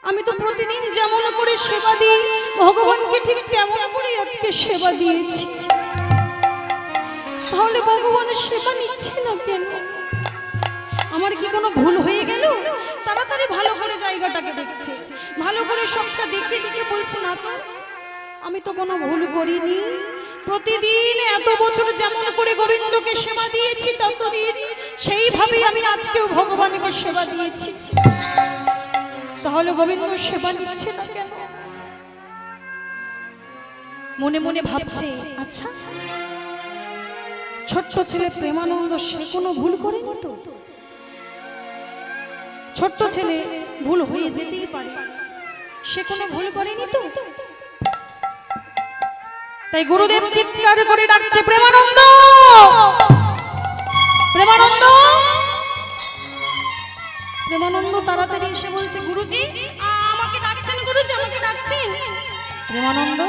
আমি তো প্রতিদিন যেমন করে সেবা দিই ভগবানকে ঠিক তেমন করে আজকে সেবা দিয়েছি, তাহলে ভগবান সেবা নিচ্ছে না কেন? আমার কি কোনো ভুল হয়ে গেল? তাড়াতাড়ি ভালো করে জায়গাটাকে দেখছে, ভালো করে সবটা দেখে দেখে বলছে না তো আমি তো কোনো ভুল করিনি। প্রতিদিন এত বছর যেমন করে গোবিন্দকে সেবা দিয়েছি ততদিন সেইভাবেই আমি আজকেও ভগবানকে সেবা দিয়েছি, তাহলে গোবিন্দ সেবা নিচ্ছে না কেন? মনে মনে ভাবছে, আচ্ছা ছোট্ট ছেলে প্রেমানন্দ সে কোনো ভুল করেনি তো? ছোট্ট ছেলে ভুল হয়ে যেতেই পারে, সে কোনো ভুল করেনি তো? তাই গুরুদেব চিৎকার করে ডাকছে, প্রেমানন্দ, প্রেমানন্দ। প্রেমানন্দ তাড়াতাড়ি এসে বলছে, গুরুজি আমাকে ডাকছেন, গুরুজি আমাকে ডাকছেন। প্রেমানন্দ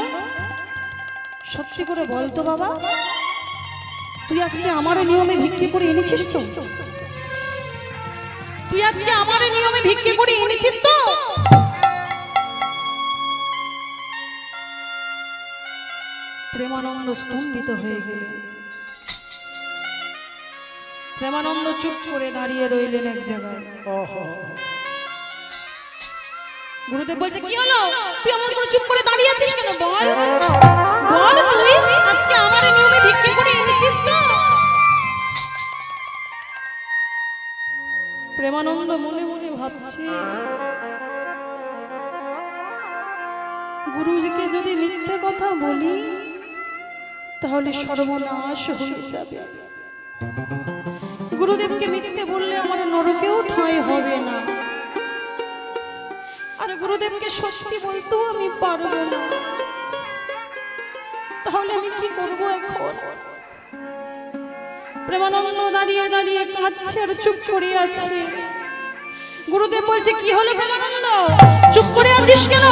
সত্যি করে বল তো বাবা, তুই আজকে আমার নিয়মে ভিক্ষে করে এনেছিস তো? তুই আজকে আমার নিয়মে ভিক্ষে করে এনেছিস তো? প্রেমানন্দ স্তম্ভিত হয়ে গেলেন। প্রেমানন্দ চুপ করে দাঁড়িয়ে রইলেন এক জায়গায়। গুরুদেব বলছে, কি হলো? তুই এমন করে চুপ করে দাঁড়িয়ে আছিস কেন? বল বল, তুই আজকে আমার নিয়মে ভিক্ষে করে এনেছিস তো? প্রেমানন্দ মনে মনে ভাবছে, গুরুজিকে যদি মিথ্যে কথা বলি তাহলে সর্বনাশ হয়ে যাবে। গুরুদেবকে মিথ্যে বললে আমার নরকেও ঠাঁই হবে না, আর গুরুদেবকে সত্যি বলতেও আমি পারবো না, তাহলে আমি কি করবো এখন? প্রেমানন্দ দাঁড়িয়ে দাঁড়িয়ে কাঁদছে আর চুপ করে আছে। গুরুদেব বলছে, কি হলো প্রেমানন্দ, চুপ করে আছিস কেন?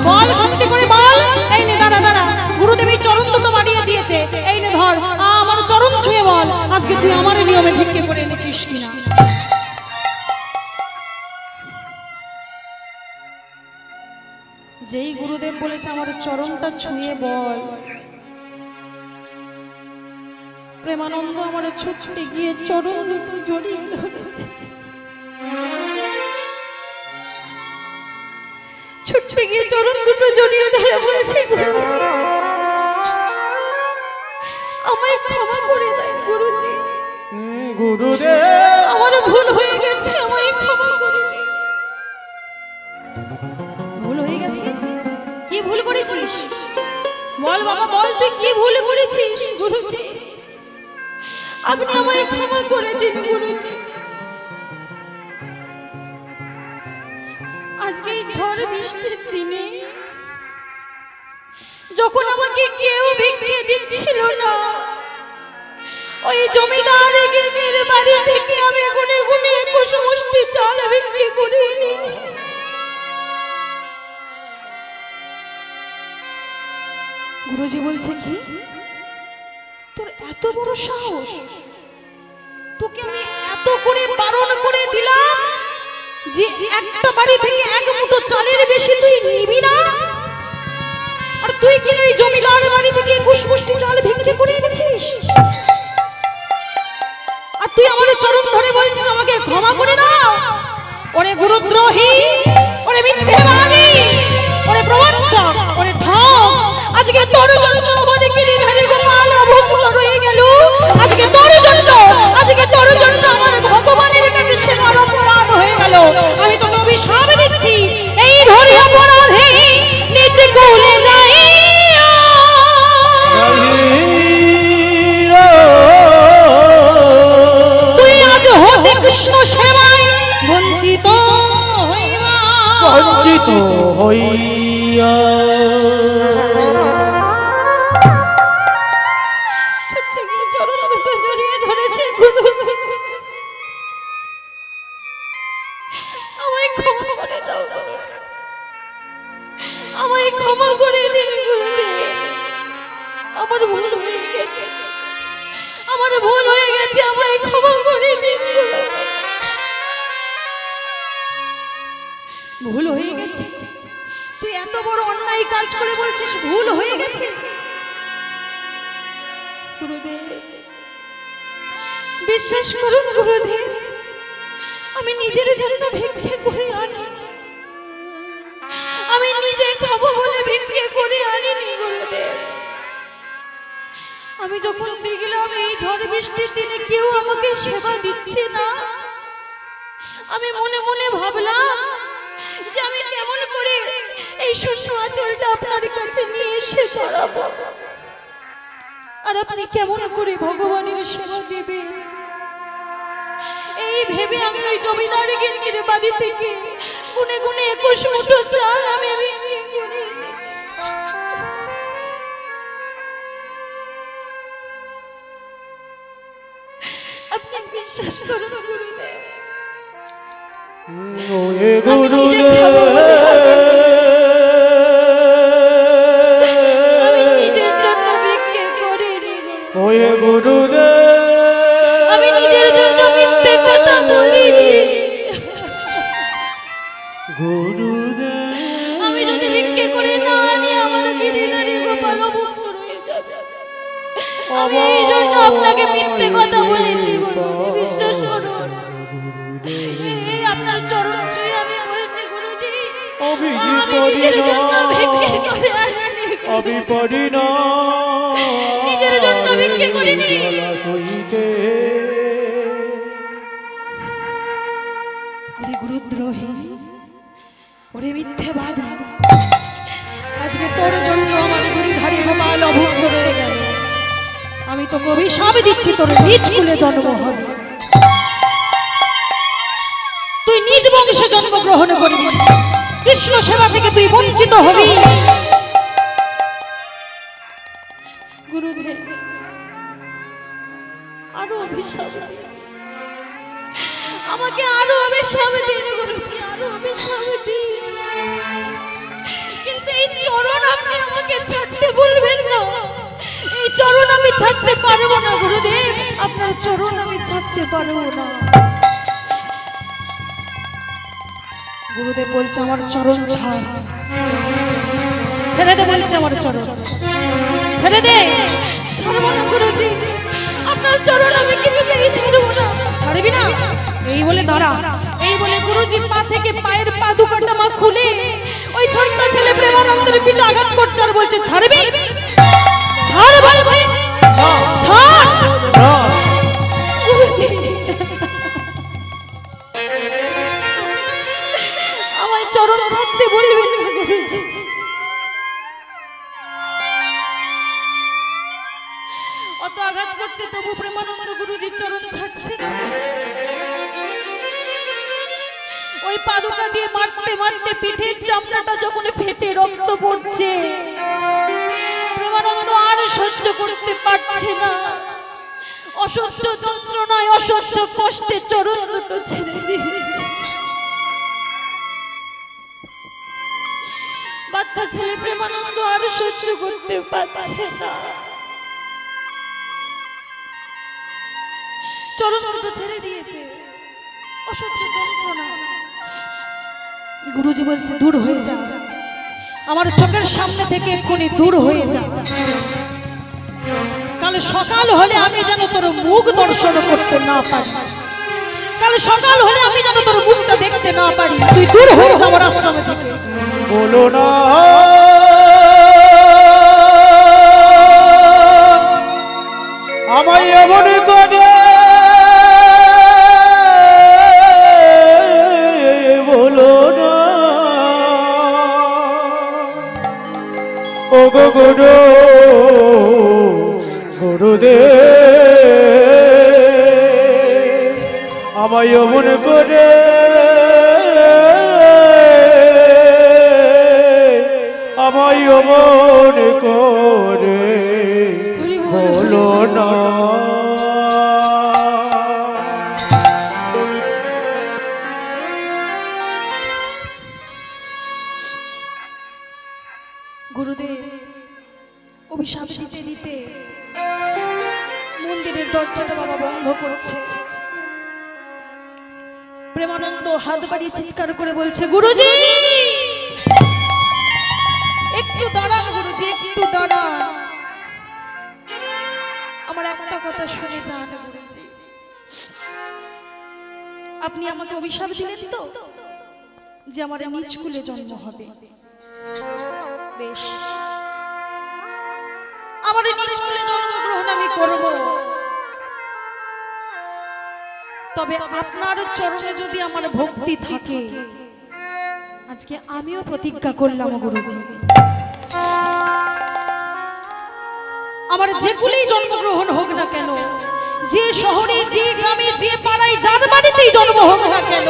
বল, সত্যি করে বল। এই নে, দাঁড়া দাঁড়া, গুরুদেব এই চরণ দুটো বাড়িয়ে দিয়েছে, এই নে ধর, আমার চরণ ছুঁয়ে বল আজকে তুই আমার নিয়মে ভিক্ষে করে এনেছিস কিনা। যেই গুরুদেব বলেছে আমার চরণটা ছুঁয়ে বল, প্রেমানন্দ আমার ছুটতে গিয়ে চরণ দুটো জড়িয়ে ধরেছে, ছুটতে গিয়ে চরণ দুটো জড়িয়ে ধরে বলছে, আমায় ক্ষমা করে দেন গুরুজি, গুরুদেব আমার ভুল হয়ে গেছে, আমায় ক্ষমা করে দিন। ভুল হয়ে গেছে? কি ভুল করেছিস? বল বাবা বল, তুই কি ভুল করেছিস? গুরুজি আপনি আমায় ক্ষমা করে দিন গুরুজি। আজকে এই ঝড় বৃষ্টির দিনে যখন আমাকে কেউ ভিক্ষে দিচ্ছিল না, ওই জমিদার গিন্নির বাড়ি থেকে আমি গুনে গুনে 21 মুষ্টি চাল ভিক্ষে করে এনেছি। গুরুজি বলছে, কি তোর এত বড় সাহস? তোকে আমি এত করে বারণ করে দিলাম যে একটা বাড়ি থেকে 1 মুঠো চালের বেশি তুই নিবি না, আর তুই কি এই জমিদার বাড়ি থেকে 21 মুষ্টি চাল ভিক্ষে করে এনেছিস? আর তুই আমার চরণ ধরে বলছিস আমাকে ক্ষমা করে দাও? ওরে গুরুদ্রোহী, ওরে মিথ্যেবাদী, ওরে প্রবঞ্চক, ওরে ঠক, আজকে তোর জন্য আমাদের গিরিধারী গোপাল অভুক্ত রয়ে গেল। আজকে তোর জন্য, আজকে তোর জন্য আমার ভগবানের কাছে সেবার অপরাধ হয়ে গেল। আমি তোকে অভিশাপ দিচ্ছি, এই ধরে অপরাধে নিচে গলে যাই। তুই আজ হতে কৃষ্ণ সেবায় বঞ্চিত হইবা, বঞ্চিত হইয়া। আমায় ক্ষমা করে দাও, আমায় ক্ষমা করে দিন গুরুদেব, আমার ভুল হয়ে গেছে, আমার ভুল হয়ে গেছে, আমায় ক্ষমা করে দিন। ভুল হয়ে গেছে। তুই এত বড় অন্যায় কাজ করে বলছিস ভুল হয়ে গেছে। গুরুদেব বিশ্বাস করুন গুরুদেব, আমি নিজের জন্য ভিক্ষে করে আনি, আমি নিজে খাবো বলে ভিক্ষে করে আনিনি গুরুদেব। আমি যখন দেখলাম এই ঝড় বৃষ্টির দিনে কেউ আমাকে সেবা দিচ্ছে না, আমি মনে মনে ভাবলাম যে আমি কেমন করে এই শস্য আঁচলটা আপনার কাছে নিয়ে এসে চড়াবো, আর আপনি কেমন করে ভগবানের সেবা দেবেন। এই ভেবে আমি ওই জমিদার গিন্নির বাড়ি থেকে গুনে গুনে 21 মুঠো চাল আমি বিক্রি করে এনেছি। আপনি বিশ্বাস করুন গুরুদেব, ওহে গুরুদেব, আমি নিজের জন্য ভিক্ষে করিনি, ওহে গুরুদেব, আমি নিজের জন্য মিথ্যে কথা বলিনি। গুরুদেব, আমি যদি ভিক্ষে করে না আনি আমার গিরিধারী গোপাল অভুক্ত রয়ে যাবে। আমি এই জন্য আপনাকে মিথ্যে কথা বলেছি গুরুজি, বিশ্বাস করুন। এই আপনার চরণ ছুঁয়ে আমি বলছি গুরুজি, আমি নিজের জন্য ভিক্ষে করে আনিনি, আমি পারি না নিজের জন্য ভিক্ষে করিনি। সইতে। ওরে গুরুদ্রোহী, ওরে মিথ্যেবাদী, আজকে তোর জন্য আমার গিরিধারী গোপাল অভুক্ত রয়ে গেল। আমি তো অভিশাপ দিচ্ছি, তোর নিজ কুলে জন্ম হবে, তুই নিজ বংশে জন্মগ্রহণ করবি, কৃষ্ণ সেবা থেকে তুই বঞ্চিত হবি। গুরুদেব আরো অভিশাপ দিন, আমাকে আরো অভিশাপ দিন গুরুজি, আরো অভিশাপ দিন, কিন্তু এই চরণ আপনি আমাকে ছাড়তে বলবেন না। এই চরণ আমি ছাড়তে পারবো না গুরুদেব, আপনার চরণ আমি ছাড়তে পারবো না। গুরুদেব বলছে আমার চরণ ছাড়, ছেড়ে দে বলছে আমার চরণ, ছেড়ে দে। ছাড়বো না গুরুজি, আপনার চরণ আমি কিছুতেই ছাড়বো না। ছাড়বি না? এই বলে দাঁড়া, এই বলে গুরুজি পা থেকে পায়ের পাদুকাটা মা খুলে ওই ছোট্ট ছেলে প্রেমানন্দের পিঠে আঘাত করছে আর বলছে ছাড়বি? ছাড় বলছি, ছাড় গুরুজি। আমার চরণ ছাড়তে বলবেন না গুরুজি। অত আঘাত করছে তবু প্রেমানন্দ গুরুজির চরণ ছাড়ছে না। ওই পাদুকা দিয়ে মারতে মারতে পিঠের চামড়াটা যখন ফেটে রক্ত পড়ছে, প্রেমানন্দ আর সহ্য করতে পারছে না। অসহ্য যন্ত্রণায় অসহ্য কষ্টে চরণ দুটো ছেড়ে দিয়েছে। বাচ্চা ছেলে প্রেমানন্দ আর সহ্য করতে পারছে না, চরণ দুটো ছেড়ে দিয়েছে। অসহ্য যন্ত্রণা। গুরুজি বলছে দূর হয়ে যা, আমার চোখের সামনে থেকে এক্ষুনি দূর হয়ে যা, কাল সকাল হলে আমি যেন তোর মুখ দর্শন করতে না পারি, কাল সকাল হলে আমি যেন তোর মুখটা দেখতে না পারি। তুই দূর হয়ে যা আমার আশ্রম থেকে। বলো না আমায় এমন করে, বলো না ও গো গুরু গুরুদেব, আমায় এমন করে আমায় এমন করে বলো না। গুরুদেব অভিশাপ দিতে দিতে মন্দিরের দরজাটা বাবা বন্ধ করছে। প্রেমানন্দ হাত বাড়িয়ে চিৎকার করে বলছে, গুরুজি একটু দাঁড়ান, গুরুজি একটু দাঁড়ান, আমার একটা কথা শুনে যান গুরুজি। আপনি আমাকে অভিশাপ দিলেন তো যে আমার নিজ কুলে জন্ম হবে। বেশ, আমার নিজ কুলে জন্মগ্রহণ আমি করব, তবে আপনার চরণে যদি আমার ভক্তি থাকে, আজকে আমিও প্রতিজ্ঞা করলাম গুরুজি, আমার যে কুলেই জন্মগ্রহণ হোক না কেন, যে শহরে, যে গ্রামে, যে পাড়ায়, যার বাড়িতেই জন্ম হোক না কেন,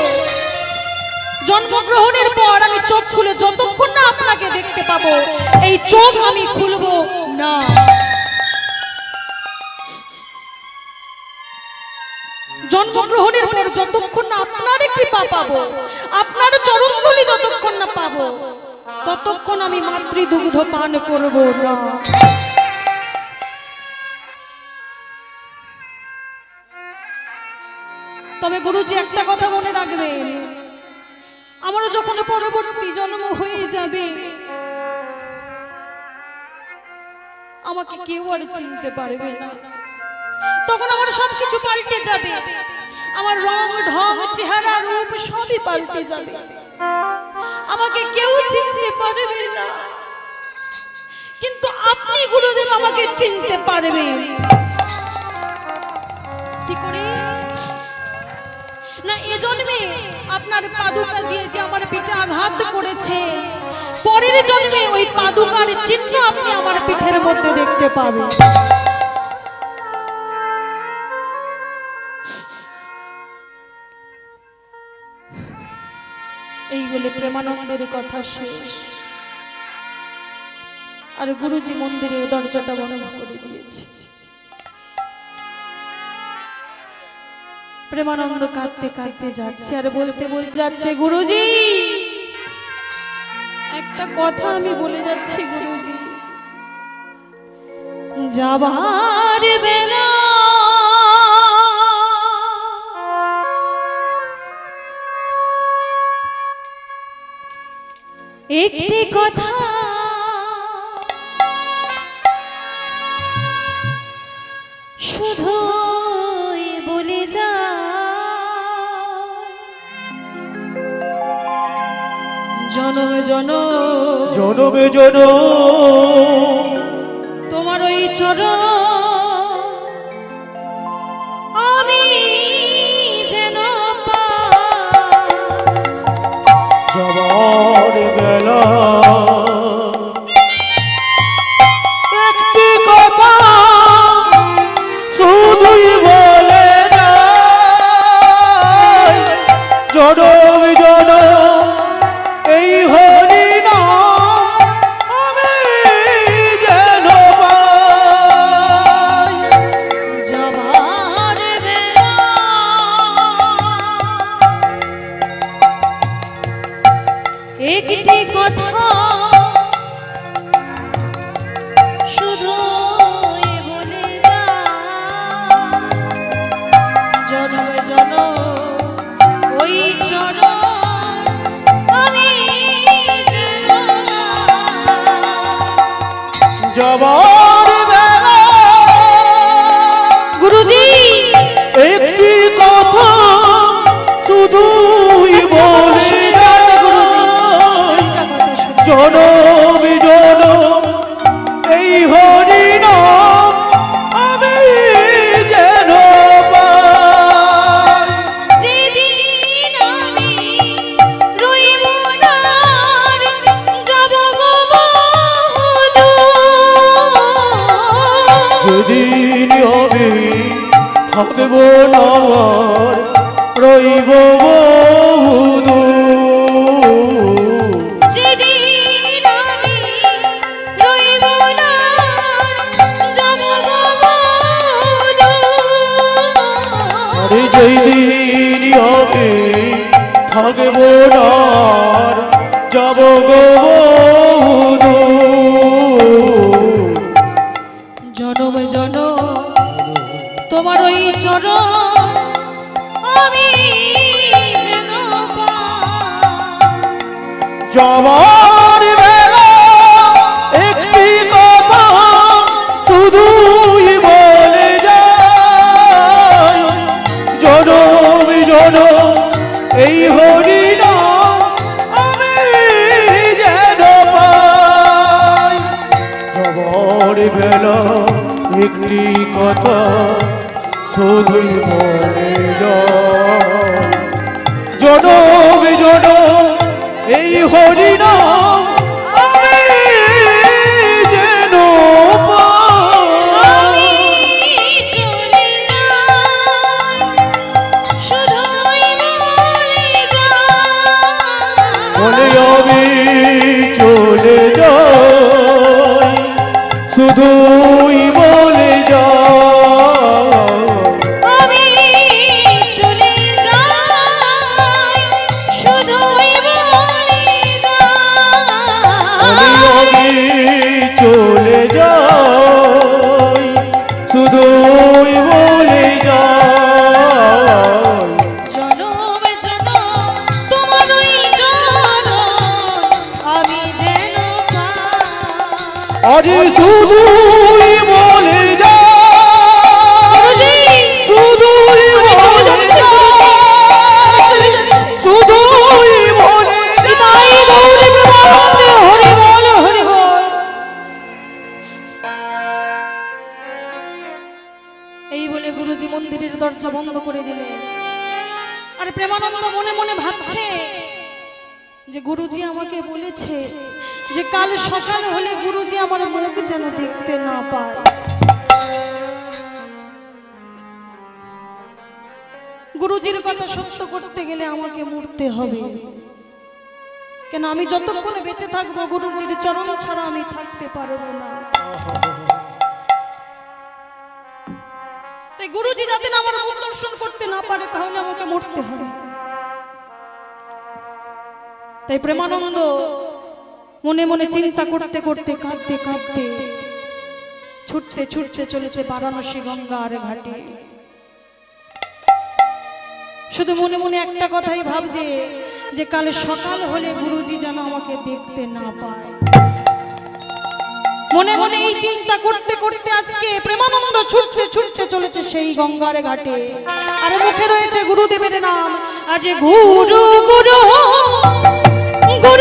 জন্মগ্রহণের পর আমি চোখ খুলে যতক্ষণ না আপনাকে দেখতে পাবো, এই চোখ আমি খুলবো না। জন্মগ্রহণের পর যতক্ষণ না আপনার কৃপা পাবো, আপনার চরণধুলি যতক্ষণ না পাবো, ততক্ষণ আমি মাতৃদুগ্ধ পান করব না। তবে গুরুজি একটা কথা মনে রাখবেন, আমারও যখন পরবর্তী জন্ম হয়ে যাবে, আমাকে কেউ আর চিনতে পারবে না। তখন আমার সবকিছু পাল্টে যাবে, আমার রং ঢং চেহারা রূপ সবই পাল্টে যাবে, আমাকে কেউ চিনতে পারবে না। কিন্তু আপনি গুরুদেব আমাকে চিনতে পারবেন। কি করে না, এ জন্মে আপনার পাদুকা দিয়ে যে আমার পিঠে আঘাত করেছে, পরের জন্মে ওই পাদুকার চিহ্ন আপনি আমার পিঠের মধ্যে দেখতে পাবেন। এই বলে প্রেমানন্দের কথা শেষ, আর গুরুজি মন্দিরের দরজাটা বন্ধ করে দিয়েছে। প্রেমানন্দ কাঁদতে কাঁদতে যাচ্ছে, আর বলতে বলতে যাচ্ছে, গুরুজি একটা কথা আমি বলে যাচ্ছি, গুরুজি যাবার বেলা একটি কথা শুধু বলে যা, জনমে জনমে তোমার ওই চরণ আমি যেন যাবার বেলা একটি কথা শুধুই বলে যায়, জনম জনম এই হরি নাম আমি যেন পাই। যাবার বেলা একটি কথা শুধু বলে যা, জনম জনম ওই চরণ আমি যেন যাবার বেলা গুরুজি একটি কথা শুধুই বলে যায়, জনম জনম এই হরি নাম আমি যেন পাই। যেদিন আমি রইব না আর যাব গো বহুদূর, যেদিন আমি থাকব না আর রইব বহুদূর, যেদিন আমি রইব না যাব গো বহুদূর, আরে যেদিন আমি থাকব না আর যাব গো বহুদূর, জনম জনম তোমার ওই চরণ আমি যেন যাবার বেলা একটি কথা শুধুই বলে যায়, জনম জনম এই হরিনাম আমি যেন পাই। যাবার বেলা একটি কথা শুধুই বলে যায়, জনম জনম এই হরিনাম আমি যেন পাই। বলে আমি চলে যাই, শুধুই বলে যাই, আমি চলে যাই, শুধুই বলে বলে আমি চলে যাই, শুধুই বলে যাই। জনম জনম তোমারই জনম আমি যেন পাই। আজ শুধুই বলে যাই, শুধুই বলে যাই, শুধুই বলে নিতাই গৌর প্রেমানন্দে হরি বল হরি বল। এই বলে গুরুজি মন্দিরের দরজা বন্ধ করে দিলেন। আর প্রেমানন্দ মনে মনে ভাবছে যে গুরুজি আমাকে বলেছে যে কাল সকাল হলে গুরুজি আমার মুখ যেন দেখতে না পায়। গুরুজির কথা সত্য করতে গেলে আমাকে মরতে হবে, কেন আমি যতক্ষণ বেঁচে থাকবো গুরুজির চরণ ছাড়া আমি থাকতে পারবো না। তাই গুরুজি যাতে না আমার মুখ দর্শন করতে না পারে তাহলে আমাকে মরতে হবে। তাই প্রেমানন্দ মনে মনে চিন্তা করতে করতে কাঁদতে কাঁদতে ছুটতে ছুটতে চলেছে বারাণসী গঙ্গার ঘাটে। শুধু মনে মনে একটা কথাই ভাবছে যে কাল সকাল হলে গুরুজি যেন আমাকে দেখতে না পায়। মনে মনে এই চিন্তা করতে করতে আজকে প্রেমানন্দ ছুটতে ছুটতে চলেছে সেই গঙ্গার ঘাটে। আর মুখে রয়েছে গুরুদেবের নাম। আজ গুরু গুরু গুরু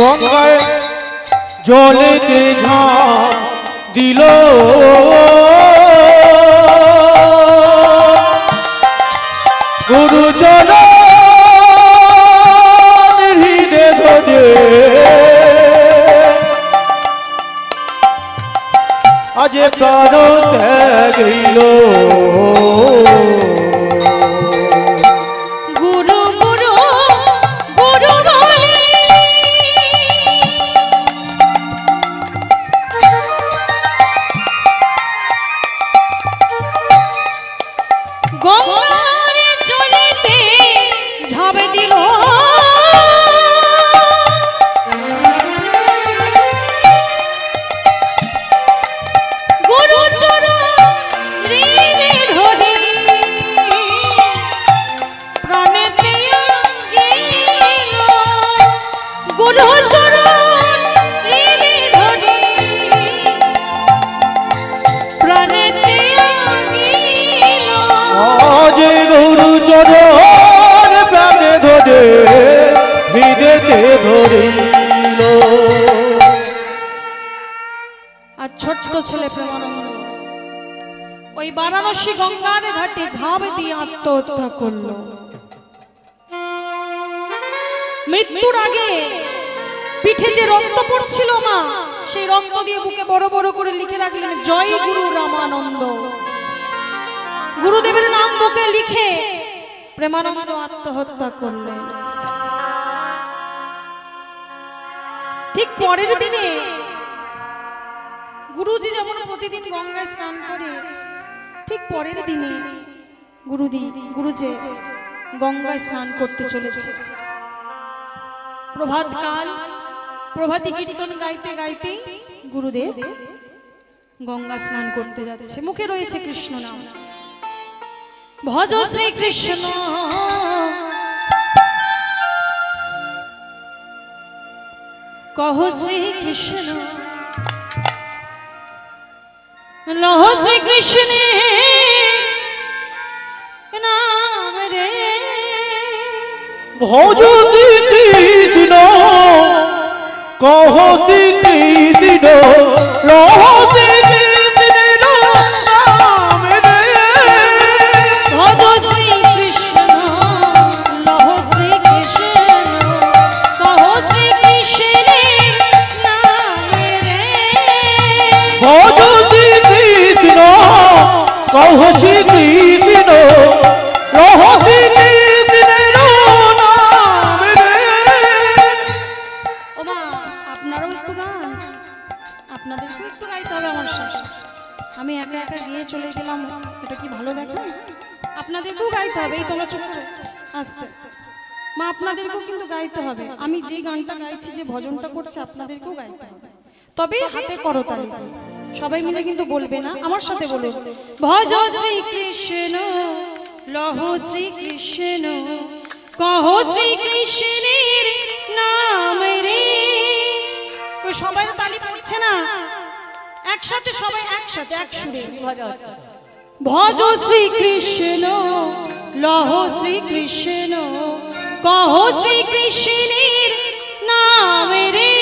গঙ্গায় জলেতে ঝাঁপ দিল গুরুচরণ হৃদে ধরে আজ প্রাণ ত্যাগিল যে গরু চরণ প্রাণে ধরে হৃদয়তে ধরিল। আর ছোট্ট ছেলে প্রেমানন্দ ওই বারাণসী গঙ্গার ঘাটে ঝাঁপ দিয়ে আত্মহত্যা করলো। মৃত্যুর আগে পিঠে যে রক্ত পড়ছিল মা, সেই রক্ত দিয়ে বুকে বড় বড় করে লিখে রাখলেন জয় গুরু রামানন্দ। গুরুদেবের নাম বুকে লিখে প্রেমানন্দ আত্মহত্যা করলেন। ঠিক পরের দিনে গুরুজি যেমন প্রতিদিন গঙ্গায় স্নান করে, ঠিক পরের দিনে গুরুজি গঙ্গায় স্নান করতে চলেছে। প্রভাতকাল, প্রভাতী কীর্তন গাইতে গাইতে গুরুদেব গঙ্গা স্নান করতে যাচ্ছে। মুখে রয়েছে কৃষ্ণ নাম, ভজ শ্রী কৃষ্ণ কহ শ্রী কৃষ্ণ লহ শ্রী কৃষ্ণ নাম রে। ভজ কৃষ্ণ কহ কৃষ্ণ লহ কৃষ্ণ নাম রে। ভজ শ্রী কৃষ্ণ লহ শ্রী কৃষ্ণ কহ শ্রী কৃষ্ণের নাম রে। ভজ কৃষ্ণ কহ কৃষ্ণ লহ কৃষ্ণ নাম রে। ওমা আপনারাও একটু গান, আপনাদেরকেও একটু গাইতে হবে আমার সাথে। আমি একা একা গিয়ে চলে গেলাম, এটা কি ভালো দেখো? আপনাদেরকেও গাইতে হবে। এই তোমরা চুপ চুপ আস্তে মা, আপনাদেরকেও কিন্তু গাইতে হবে। আমি যে গানটা গাইছি, যে ভজনটা করছি, আপনাদেরকেও গাইতে হবে। তবে হাতে করতালি সবাই মিলে কিন্তু বলবে না, আমার সাথে বলুন ভজ শ্রী কৃষ্ণ লহ শ্রী কৃষ্ণ কহ শ্রী কৃষ্ণের নাম রে। তো সবাই তালি পড়ছে না, একসাথে সবাই একসাথে এক সুরে ভজ শ্রী কৃষ্ণ লহ শ্রী কৃষ্ণ কহ শ্রী কৃষ্ণের নাম রে।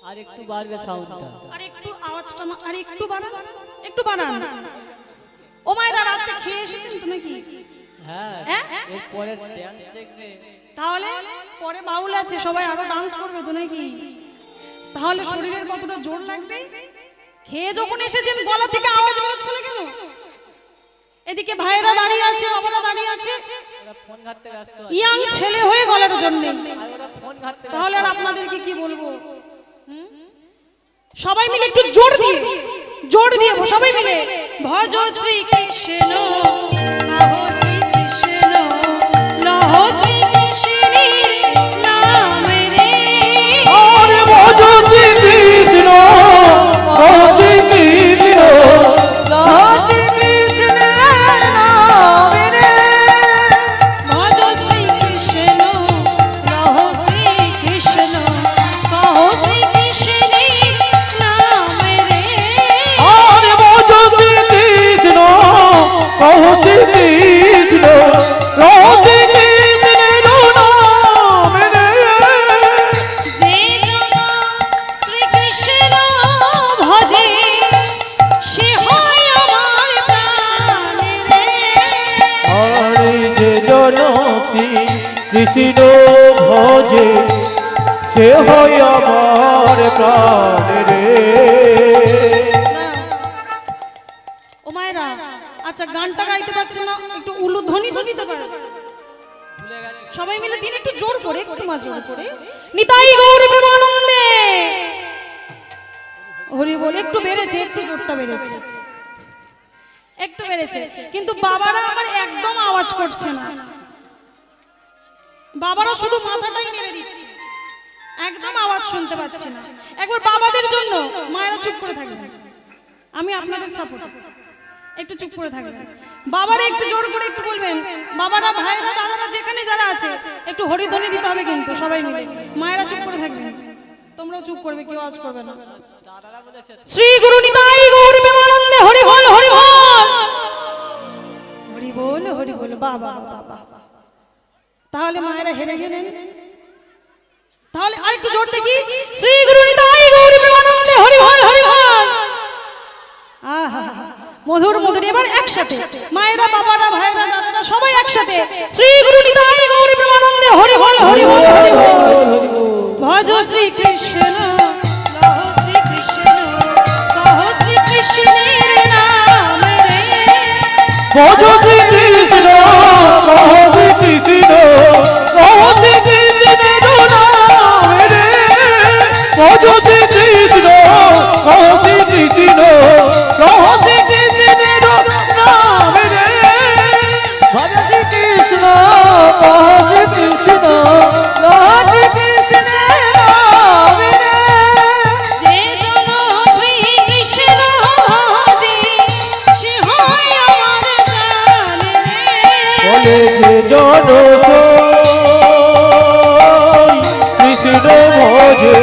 আর একটু বাড়বে সাউন্ডটা, আর একটু আওয়াজটা আর একটু বাড়ান, একটু বাড়ান। ও মায়েরা রাতে খেয়ে এসেছেন তো নাকি? হ্যাঁ হ্যাঁ? এর পরে ড্যান্স দেখবে, তাহলে পরে বাউল আছে, সবাই আরো ডান্স করবে তো নাকি? তাহলে শরীরের কতটা জোর লাগবে। খেয়ে যখন এসেছেন গলা থেকে আওয়াজ বেরোচ্ছে না কেন? এদিকে ভাইরা দাঁড়িয়ে আছে, বাবারা দাঁড়িয়ে আছে, ওরা ফোন ঘাটতে ব্যস্ত আছে, ইয়াং ছেলে হয়ে গলার জন্য। আর ওরা ফোন ঘাটতে তাহলে আর আপনাদেরকে কি বলবো? সবাই মিলে একটু জোর দিয়ে সবাই মিলে ভজ শ্রী কৃষ্ণ কহ শ্রী কৃষ্ণ লহ শ্রী কৃষ্ণের নাম রে। আরে ভজ কৃষ্ণ কহ কৃষ্ণ লহ কৃষ্ণের নাম রে। ভজ শ্রী কৃষ্ণ লহ শ্রী কৃষ্ণ কহ শ্রী কৃষ্ণের নাম রে। আরে ভজ কৃষ্ণ কহ কৃষ্ণ লহ কৃষ্ণের নাম রে। যে জন শ্রীকৃষ্ণ ভজে সে হয় আমার প্রাণ রে। আরে যে জন কৃষ্ণ ভজে সে হয় আমার প্রাণ রে। ও মায়েরা, আচ্ছা গানটা গাইতে পারছেন না, একটু উলুধ্বনি তো দিতে পারে ভুলে গেছে। সবাই মিলে দিন একটু জোর করে, একটু মা জোর করে নিতাই গৌর প্রেমানন্দে হরি বল। একটু বেড়েছে, একটু জোরটা বেড়েছে, একটু বেড়েছে, কিন্তু বাবারা আবার একদম আওয়াজ করছে না। বাবারা শুধু মাথাটাই নেড়ে দিচ্ছে, একদম আওয়াজ শুনতে পাচ্ছি না। একবার বাবাদের জন্য মায়েরা চুপ করে থাকবে। আমি আপনাদের সাপোর্ট, একটু চুপ করে থাকবেন। বাবারা একটু জোর করে একটু বলবেন, বাবারা ভাইরা দাদারা যেখানে যারা আছে একটু হরিধ্বনি দিতে হবে কিন্তু সবাই মিলে। মায়েরা চুপ করে থাকবেন, তোমরাও চুপ করবে, কেউ আওয়াজ করবে না। দাদারা বলেছে শ্রী গুরু নিতাই গৌর প্রেমানন্দে হরি বল হরি বল হরি বল হরি বল। বাবা বাবা, তাহলে মায়েরা হেরে গেলেন। তাহলে আরেকটু জোর দেখি, শ্রী গুরু নিতাই গৌর প্রেমানন্দে হরি বল হরি বল। আহা মধুর মধুর, এবার একসাথে মায়েরা বাবারা ভাইরা দাদারা সবাই একসাথে, শ্রী গুরু নিতাই গৌর প্রেমানন্দে হরি বল হরি বল হরি বল। ভজ শ্রী কৃষ্ণ লহ শ্রী কৃষ্ণ, কহ শ্রী কৃষ্ণের নাম রে। ভজ শ্রী কৃষ্ণ কহ শ্রী কৃষ্ণ, কহ শ্রী কৃষ্ণের নাম রে। ভজ শ্রী কৃষ্ণ কহ শ্রী কৃষ্ণ, কহ শ্রী কৃষ্ণের নাম রে। ভজ শ্রী কৃষ্ণ কহ শ্রী কৃষ্ণ, কহ শ্রী কৃষ্ণের নাম রে। যে জন শ্রী কৃষ্ণ ভজে সে হয় আমার প্রাণ রে। বলে যে জন কৃষ্ণ ভজে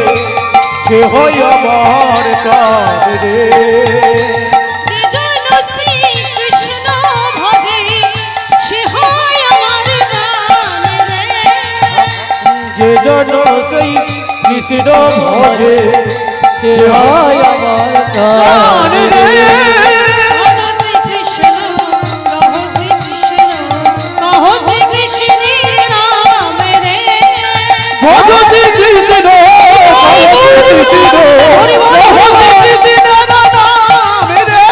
সে হয় আমার প্রাণ রে। যে জন শ্রী কৃষ্ণ ভজে সে হয় আমার প্রাণ রে। যে জন সেই কৃষ্ণ ভজে সে হয় আমার প্রাণ রে। ভজ শ্রী কৃষ্ণ লহ শ্রী কৃষ্ণ, কহ শ্রী কৃষ্ণের নাম রে। ভজ শ্রী কৃষ্ণ কহ শ্রী কৃষ্ণ, কহ শ্রী কৃষ্ণের নাম রে।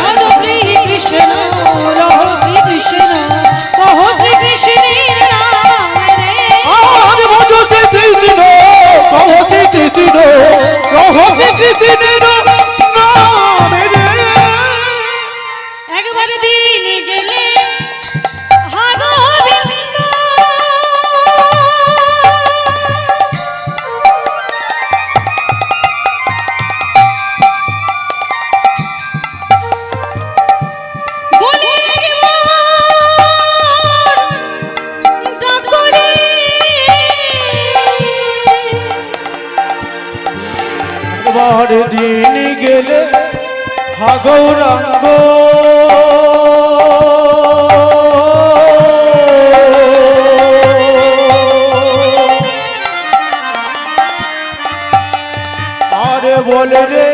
ভজ শ্রী কৃষ্ণ লহ শ্রী কৃষ্ণ, কহ শ্রী কৃষ্ণের নাম রে। আজ ভজ শ্রী কৃষ্ণ কহ শ্রী কৃষ্ণ, কহ শ্রী কৃষ্ণের নাম রে। একবার দিন গেলে হাগো বিন্দ, বলে একবার ডাকরে। একবার দিন গেলে হা গৌরাঙ্গ, আরে বলে রে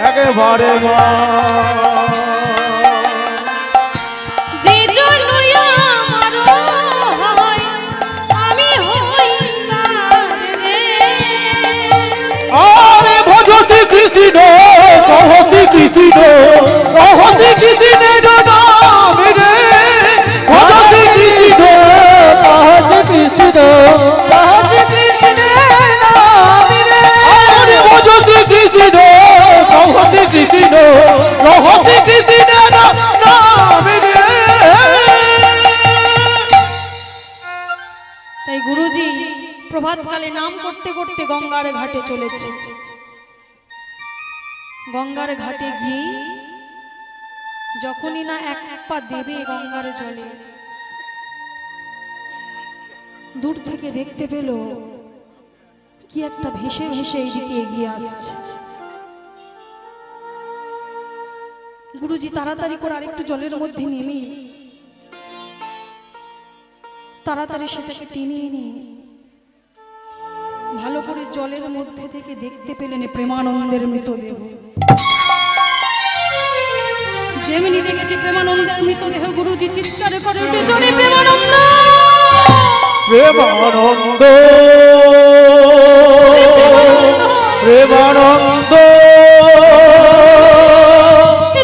একবারে মা। যে জন্যই আমার হয় আমি হই তার রে। আরে ভজ শ্রী কৃষ্ণ কহ শ্রী কৃষ্ণ, কহ শ্রী কৃষ্ণের নাম রে। ভজ শ্রী কৃষ্ণ কহ শ্রী কৃষ্ণ, কহ শ্রী কৃষ্ণের নাম রে। আরে ভজ শ্রী কৃষ্ণ কহ শ্রী কৃষ্ণ, কহ শ্রী কৃষ্ণের নাম রে। তাই গুরুজি প্রভাতকালে নাম করতে করতে গঙ্গার ঘাটে চলেছে। গঙ্গার ঘাটে গিয়ে যখনই না এক পা দেবে গঙ্গার জলে, দূর থেকে দেখতে পেল কি একটা ভেসে ভেসে এইদিকে এগিয়ে আসছে। গুরুজি তাড়াতাড়ি করে আরেকটু জলের মধ্যে নেমে তাড়াতাড়ি সেটাকে টেনে এনে ভালো করে জলের মধ্যে থেকে দেখতে পেলেন প্রেমানন্দের মৃতদেহ। যেমনি দেখেছি প্রেমানন্দের মৃতদেহ, গুরুজি চিৎকার করে উঠে জোরে প্রেমানন্দ প্রেমানন্দ প্রেমানন্দ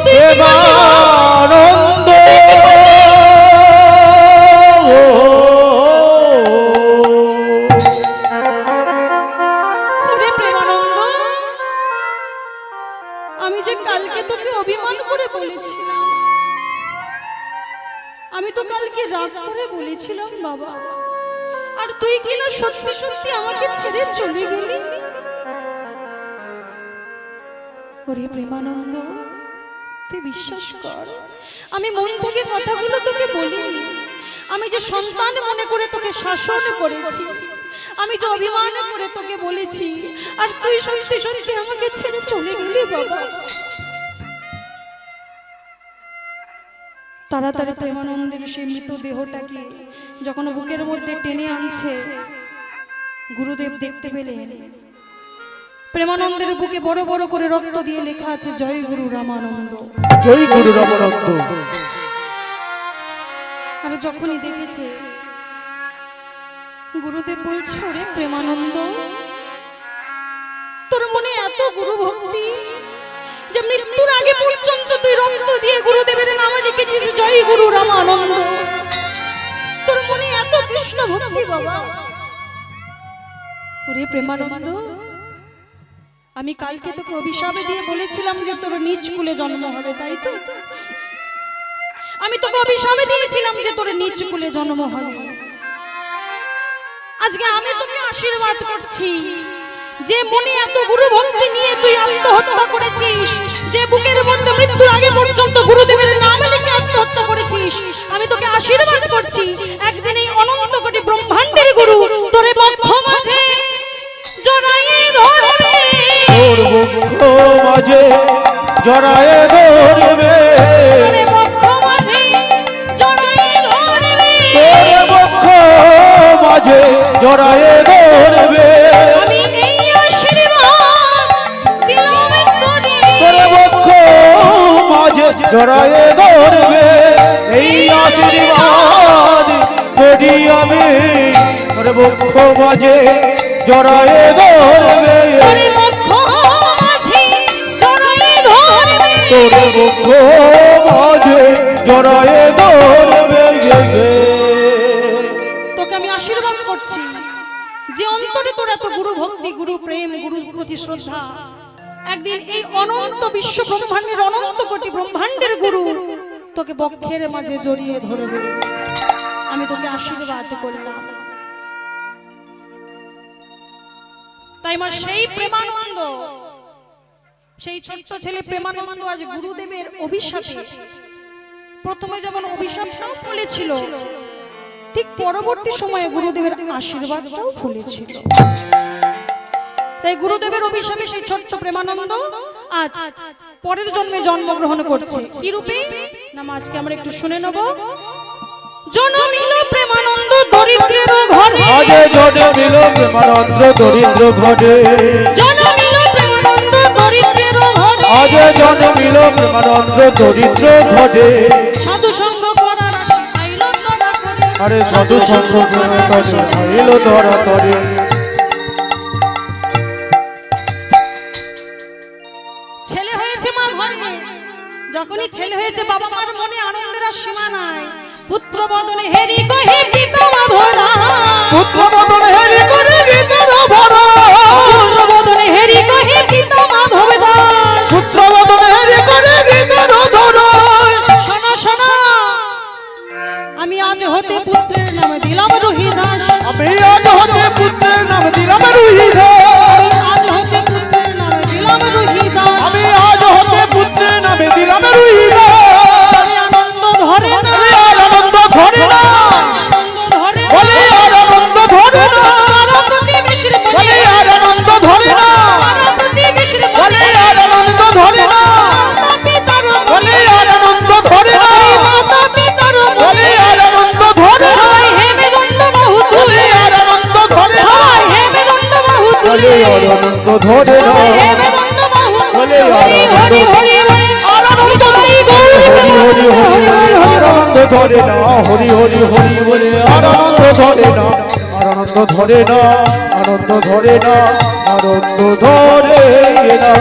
প্রেমানন্দ। ওরে প্রেমানন্দ, আমি যে কালকে তোকে অভিমান করে বলেছিলাম, আমি তো কালকে রাগ করে বলেছিলাম বাবা, আর তুই কিনা সত্যি সত্যি আমাকে ছেড়ে চলে গেলি। ওরে প্রেমানন্দ, তুই বিশ্বাস কর, আমি মন থেকে কথাগুলো তোকে বলিনি। আমি যে সন্তান মনে করে তোকে শাসন করেছি, আমি যে অভিমান করে তোকে বলেছি, আর তুই সত্যি সত্যি আমাকে ছেড়ে চলে গেলি বাবা। তাড়াতাড়ি প্রেমানন্দের সেই মৃত দেহটাকে যখন বুকের মধ্যে টেনে আনছে, গুরুদেব দেখতে পেলেন প্রেমানন্দের বুকে বড় বড় করে রক্ত দিয়ে লেখা আছে জয় গুরু রামানন্দ, জয় গুরু রামানন্দ। আর যখনই দেখেছে গুরুদেব বলছে, ওরে প্রেমানন্দ, তোর মনে এত গুরু ভক্তি যে মৃত্যুর আগে পর্যন্ত তুই রক্ত দিয়ে গুরুদেবের নামে লিখেছিস জয় গুরু রামানন্দ। তোর মনে এত কৃষ্ণ ভক্তি বাবা। ওরে প্রেমানন্দ, আমি কালকে তোকে অভিশাপে দিয়ে বলেছিলাম যে তোর নিজ কুলে জন্ম হবে, তাই তো? আমি তোকে অভিশাপে দিয়েছিলাম যে তোর নিজ কুলে জন্ম হবে। আজকে আমি তোকে আশীর্বাদ করছি, যে মনে এত গুরু ভক্তি নিয়ে তুই আত্মহত্যা করেছিস, যে বুকের মধ্যে মৃত্যুর আগে পর্যন্ত গুরুদেবের নামে লিখে আত্মহত্যা করেছিস, আমি তোকে আশীর্বাদ করছি, একদিন এই অনন্ত কোটি ব্রহ্মাণ্ডের গুরু তোরে বক্ষ মাঝে জড়ায়ে ধরবে, তোর বক্ষ মাঝে জড়ায়ে ধরবে, তোরে বক্ষ মাঝে জড়ায়ে ধরবে, তোর বক্ষ মাঝে জড়ায়ে ধরবে। আমি এই আশীর্বাদ দিলাম তোরে, তোর বক্ষ মাঝে জড়ায়ে ধরবে, এই আশীর্বাদ করি আমি। তোর বক্ষ মাঝে জড়ায়ে ধরবে, তোরে বক্ষ মাঝে জড়ায়ে ধরবে, তোর বক্ষ মাঝে জড়ায়ে ধরবে। তোকে আমি আশীর্বাদ করছি, যে অন্তরে তোর এত গুরু ভক্তি, গুরু প্রেম, গুরুর প্রতি শ্রদ্ধা, একদিন এই অনন্ত বিশ্ব ব্রহ্মাণ্ডের অনন্ত কোটি ব্রহ্মাণ্ডের গুরু তোকে বক্ষের মাঝে জড়িয়ে ধরবে। আমি তোকে আশীর্বাদ করলাম। তাই মা সেই প্রেমানন্দ, সেই ছোট্ট ছেলে প্রেমানন্দ আজ গুরুদেবের অভিশাপে, প্রথমে যেমন অভিশাপটাও ফলেছিল, ঠিক পরবর্তী সময়ে গুরুদেবের আশীর্বাদটাও ফলেছিল। তাই গুরুদেবের অভিশাপে সেই ছোট্ট প্রেমানন্দ আজ পরের জন্মে জন্মগ্রহণ করছে। কি রূপে? না আজকে আমরা একটু শুনে নেব। জন্মিল প্রেমানন্দ দরিদ্রের ঘরে, আজ জন্মিল প্রেমানন্দ দরিদ্র ঘরে, জন্মিল প্রেমানন্দ দরিদ্রের ঘরে, আজ জন্মিল প্রেমানন্দ দরিদ্র ঘরে। সাধু সঙ্গ করার আশা পাইল ধরা করে, আরে সাধু সঙ্গ পাইল ধরা করে। ছেলে হয়েছে মার ঘরে, যখনই ছেলে হয়েছে বাবা মার মনে আনন্দের আর সীমা নাই। পুত্র বদনে হেরি কহে পিতা মাধরা, পুত্র বদন হেরি করে গীতার ভরা, পুত্র বদনে হেরি কহে পিতা মাধব দাস, পুত্র বদন হেরি করে গীতার ধরা। শোনো শোনো, আমি আজ হতে পুত্রের নামে দিলাম রোহিদাস, আমি আজ হতে পুত্রের নাম দিলাম রোহিদাস, আজ হতে পুত্রের নামে দিলাম রোহিদাস, আমি আজ হতে পুত্রের নামে দিলাম রোহিদাস। আনন্দ ধরে না, আনন্দ ধরে না, আনন্দ ধরে না, বলে আর আনন্দ ধরে না, প্রতিবেশীর বলে আর আনন্দ ধরে না, প্রতিবেশীর বলে আর আনন্দ ধরে না, পিতার বলে আর আনন্দ ধরে না, মাতা পিতার বলে আর আনন্দ ধরে না, সবাই হেমে দণ্ড বাহু বলে তুলে, আর আনন্দ ধরে না, সবাই হেমে দণ্ড বাহু বলে তুলে, আর আনন্দ ধরে না, হেমে দণ্ড বাহু বলে তুলে, আর হরি আনন্দ হরি হরি হরি, আর আনন্দ হরি হরি হরি হরি হরি আর আনন্দ ধরে না, হরি হরি হরি বলে আর আনন্দ ধরে না, আর আনন্দ ধরে না, আনন্দ ধরে না, আনন্দ ধরে না।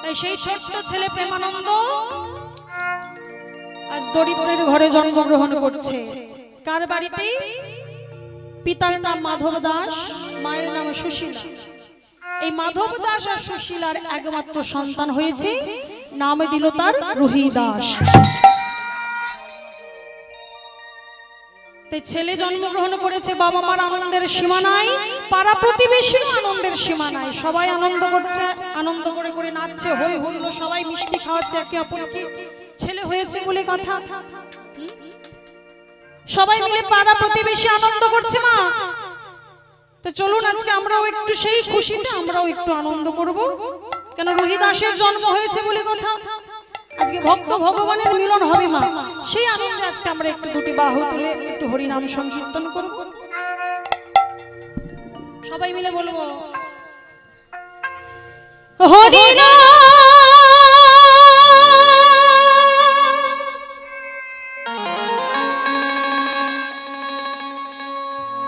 তাই সেই ছোট্ট ছেলে প্রেমানন্দ আজ দরিদ্রের ঘরে জন্মগ্রহণ করছে। কার বাড়িতে? পিতার নাম মাধব দাস, মায়ের নাম সুশীলা। এই মাধব দাস আর সুশীলার একমাত্র সন্তান হয়েছে, নাম দিল তার রোহিদাস। তাই ছেলে জন্মগ্রহণ করেছে, বাবা মার আনন্দের সীমা নাই, পাড়া প্রতিবেশীর আনন্দের সীমা নাই। সবাই আনন্দ করছে, আনন্দ করে করে নাচছে, হই হুল্লো, সবাই মিষ্টি খাওয়াচ্ছে একে অপরকে। ছেলে হয়েছে বলে কথা, সবাই মিলে পাড়া প্রতিবেশী আনন্দ করছে মা। তো চলুন আজকে আমরাও একটু সেই খুশিতে আমরাও একটু আনন্দ করব, কেন রোহিদাসের জন্ম হয়েছে বলে কথা। আজকে ভক্ত ভগবানের মিলন হবে মা, সেই আনন্দে আজকে আমরা একটু দুটি বাহু তুলে একটু হরিনাম সংকীর্তন করব। সবাই মিলে বলবো হরিনাম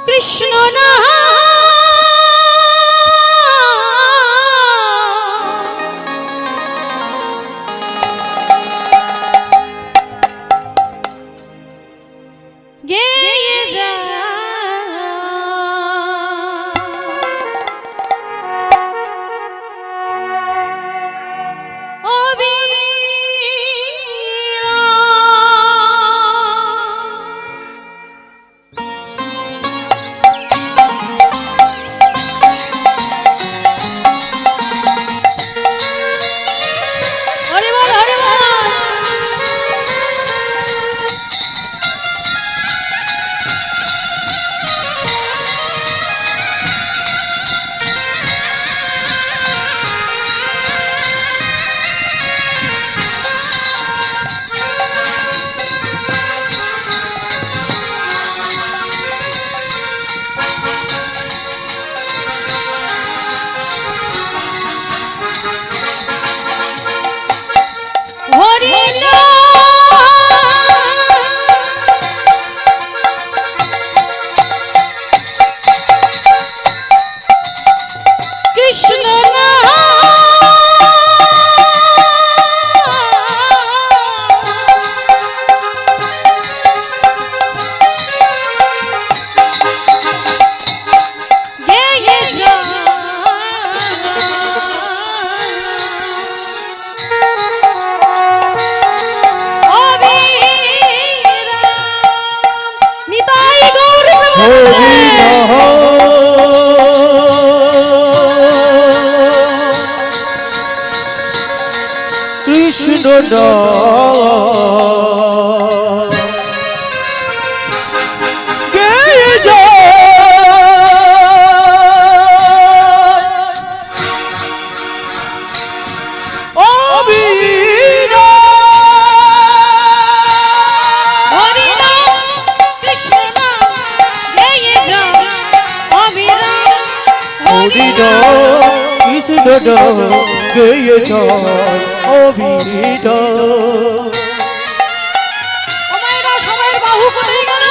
কৃষ্ণ নাম গেয়ে যা কৃষ্ণ গেয়ে অবিরাম সবাই বাহু কোথায় গেল?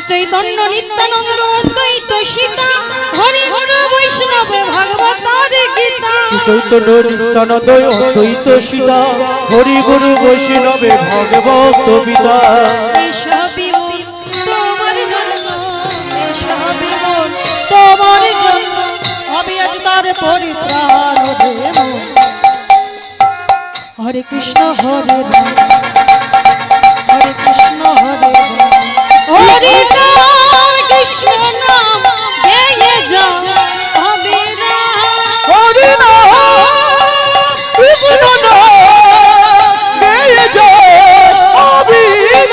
চৈতন্য নিত্যানন্দ অদ্বৈত সীতা হরি হরি বৈষ্ণব ভাগবত গীতা। চৈতন্য নিত্যানন্দ অদ্বৈত সীতা হরি গুরু বৈষ্ণবে ভগবত গীতা। তোমার জন্য তোমার জন্য আমি আজ তার পরিত্রাণ দেব। হরে কৃষ্ণ হরে রাম হরে কৃষ্ণ হরে রাম হরে রাম কৃষ্ণ নাম গেয়ে যাও অবিরাম। হরে রাম কৃষ্ণ নাম গেয়ে যাও অবিরাম।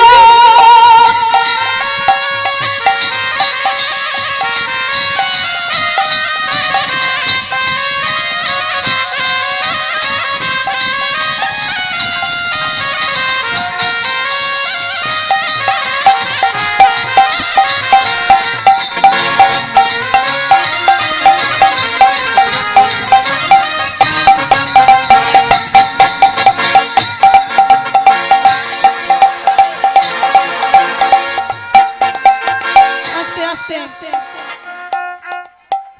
আস্তে আস্তে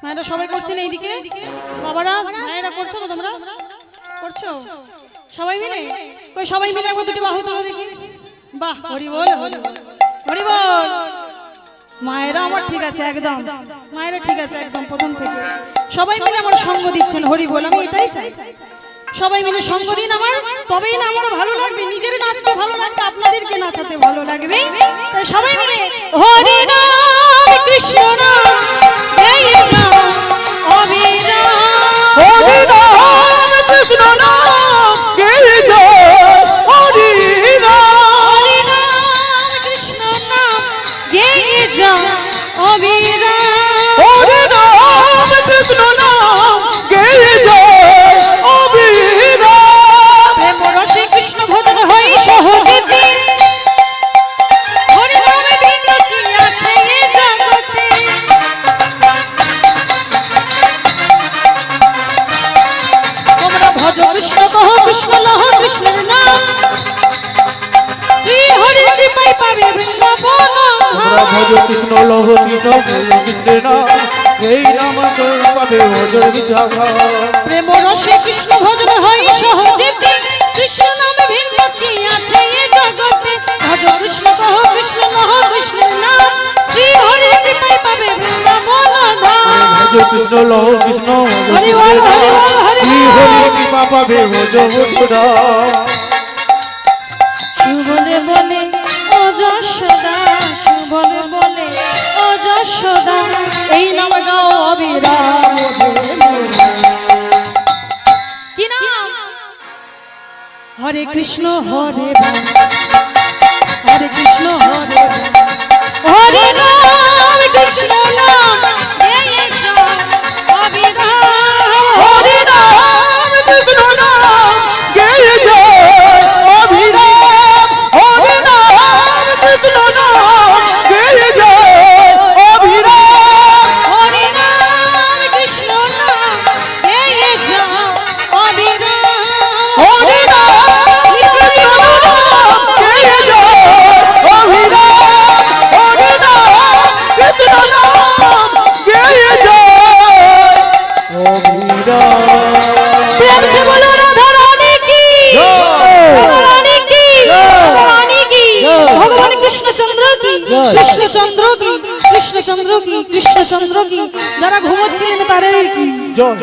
মায়েরা সবাই করছেন এইদিকে বাবারা মায়েরা করছো তো তোমরা করছো সবাই মিলে কই সবাই মিলে একবার দুটি বাহু তুলো দেখি বাহ হরি বল হরি বল মায়েরা আমার ঠিক আছে একদম মায়েরা ঠিক আছে একদম প্রথম থেকে সবাই মিলে আমার সঙ্গ দিচ্ছেন হরি বল আমি এটাই চাই সবাই মিলে সঙ্গ দিন আমার তবেই না আমার ভালো লাগবে নিজের নাচতে ভালো লাগবে আপনাদেরকে নাচাতে ভালো লাগবে তাই সবাই মিলে হরি নাম কৃষ্ণ নাম গেয়ে যাও অবিরাম হরি নাম কৃষ্ণ নাম গেয়ে যাও হরি নাম কৃষ্ণ নাম গেয়ে যাও অবিরাম হরি নাম কৃষ্ণ নাম গেয়ে যাও অবিরাম প্রেম রসে কৃষ্ণ ভজন হই সহজেতে হরি নামে ভিন্ন কি আছে এ জগতে তোমরা ভজ কৃষ্ণ কহ কৃষ্ণ লহ কৃষ্ণের নাম শ্রী হরি কৃপায় পাবে বৃন্দাবন তোমরা ভজ কৃষ্ণ লহ কৃষ্ণ কৃষ্ণের নাম এই নাম পাবে অজর বিধাতা প্রেম রসে কৃষ্ণ ভজন হয় সহজেতে কৃষ্ণ নামে ভিন্ন কি আছে এ জগতে ভজ কৃষ্ণ কহ কৃষ্ণ লহ কৃষ্ণের নাম শ্রী হরি কৃপায় পাবে বৃন্দাবন ধাম ভজ কৃষ্ণ লহ কৃষ্ণ হরি বল হরি বল হরি শ্রী বল হরি কৃপা পাবে অজর বিধাতা শুভলে বলে ও যশোদা শুভলে বলে ও যশোদা এই নাম গাও অবিরাম কি নাম হরে কৃষ্ণ হরে রাম হরে কৃষ্ণ হরে রাম হরে রাম কৃষ্ণ নাম গেয়ে যাও অবিরাম হরি নাম কৃষ্ণ নাম গেয়ে যাও অবিরাম হরি নাম কৃষ্ণ নাম গেয়ে যাও অবিরাম হরে রাম কৃষ্ণ নাম গেয়ে যাও অবিরাম হরি নাম কৃষ্ণ নাম গেয়ে যাও অবিরাম হরি নাম কৃষ্ণ নাম গেয়ে যাও অবিরাম प्रेम से बोलो राधा रानी की राधा रानी की राधा रानी की भगवान कृष्णचंद्र की कृष्णचंद्र की कृष्णचंद्र की कृष्णचंद्र की जरा घूमो चिन्ह तारे की জয়